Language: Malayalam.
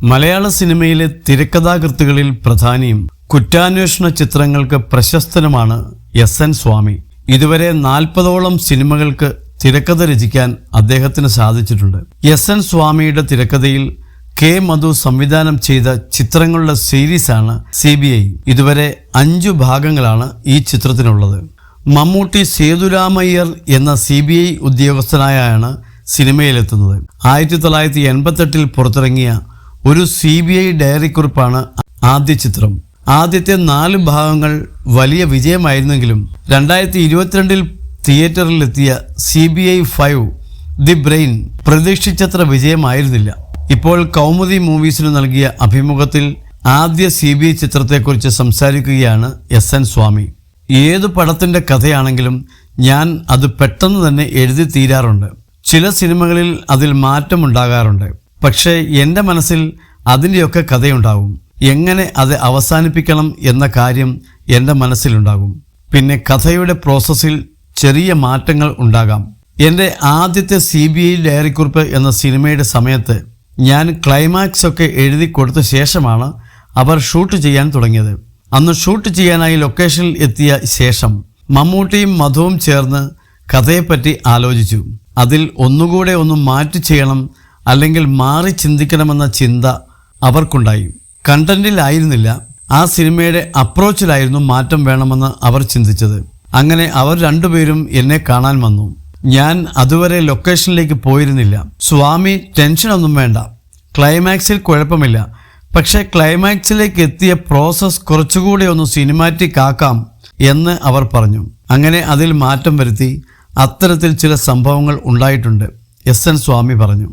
മലയാള സിനിമയിലെ തിരക്കഥാകൃത്തുകളിൽ പ്രധാനിയും കുറ്റാന്വേഷണ ചിത്രങ്ങൾക്ക് പ്രശസ്തനുമാണ് എസ്.എൻ. സ്വാമി. ഇതുവരെ 40ഓളം സിനിമകൾക്ക് തിരക്കഥ രചിക്കാൻ അദ്ദേഹത്തിന് സാധിച്ചിട്ടുണ്ട്. എസ്.എൻ. സ്വാമിയുടെ തിരക്കഥയിൽ കെ. മധു സംവിധാനം ചെയ്ത ചിത്രങ്ങളുടെ സീരീസാണ് CBI. ഇതുവരെ 5 ഭാഗങ്ങളാണ് ഈ ചിത്രത്തിനുള്ളത്. മമ്മൂട്ടി സേതുരാമയ്യർ എന്ന CBI ഉദ്യോഗസ്ഥനായാണ് സിനിമയിലെത്തുന്നത്. 1988 പുറത്തിറങ്ങിയ ഒരു CBI ഡയറിക്കുറിപ്പാണ് ആദ്യ ചിത്രം. ആദ്യത്തെ 4 ഭാഗങ്ങൾ വലിയ വിജയമായിരുന്നെങ്കിലും 2022 തിയേറ്ററിലെത്തിയ CBI 5 ദി ബ്രെയിൻ പ്രതീക്ഷിച്ചത്ര വിജയമായിരുന്നില്ല. ഇപ്പോൾ കൗമുദി മൂവീസിന് നൽകിയ അഭിമുഖത്തിൽ ആദ്യ CBI ചിത്രത്തെക്കുറിച്ച് സംസാരിക്കുകയാണ് എസ്.എൻ. സ്വാമി. ഏതു പടത്തിന്റെ കഥയാണെങ്കിലും ഞാൻ അത് പെട്ടെന്ന് തന്നെ എഴുതി തീരാറുണ്ട്. ചില സിനിമകളിൽ അതിൽ മാറ്റമുണ്ടാകാറുണ്ട്. പക്ഷേ എൻ്റെ മനസ്സിൽ അതിൻ്റെയൊക്കെ കഥയുണ്ടാകും. എങ്ങനെ അത് അവസാനിപ്പിക്കണം എന്ന കാര്യം എൻ്റെ മനസ്സിലുണ്ടാകും. പിന്നെ കഥയുടെ പ്രോസസ്സിൽ ചെറിയ മാറ്റങ്ങൾ ഉണ്ടാകാം. എൻ്റെ ആദ്യത്തെ CBI ഡയറിക്കുറിപ്പ് എന്ന സിനിമയുടെ സമയത്ത് ഞാൻ ക്ലൈമാക്സ് ഒക്കെ എഴുതി കൊടുത്ത ശേഷമാണ് അവർ ഷൂട്ട് ചെയ്യാൻ തുടങ്ങിയത്. അന്ന് ഷൂട്ട് ചെയ്യാനായി ലൊക്കേഷനിൽ എത്തിയ ശേഷം മമ്മൂട്ടിയും മധുവും ചേർന്ന് കഥയെപ്പറ്റി ആലോചിച്ചു. അതിൽ ഒന്നുകൂടെ ഒന്ന് മാറ്റി ചെയ്യണം, അല്ലെങ്കിൽ മാറി ചിന്തിക്കണമെന്ന ചിന്ത അവർക്കുണ്ടായി. കണ്ടന്റിലായിരുന്നില്ല, ആ സിനിമയുടെ അപ്രോച്ചിലായിരുന്നു മാറ്റം വേണമെന്ന് അവർ ചിന്തിച്ചത്. അങ്ങനെ അവർ രണ്ടുപേരും എന്നെ കാണാൻ വന്നു. ഞാൻ അതുവരെ ലൊക്കേഷനിലേക്ക് പോയിരുന്നില്ല. സ്വാമി, ടെൻഷനൊന്നും വേണ്ട, ക്ലൈമാക്സിൽ കുഴപ്പമില്ല, പക്ഷേ ക്ലൈമാക്സിലേക്ക് എത്തിയ പ്രോസസ് കുറച്ചുകൂടി ഒന്ന് സിനിമാറ്റിക് ആക്കാം എന്ന് അവർ പറഞ്ഞു. അങ്ങനെ അതിൽ മാറ്റം വരുത്തി. അത്തരത്തിൽ ചില സംഭവങ്ങൾ ഉണ്ടായിട്ടുണ്ട്, എസ്.എൻ. സ്വാമി പറഞ്ഞു.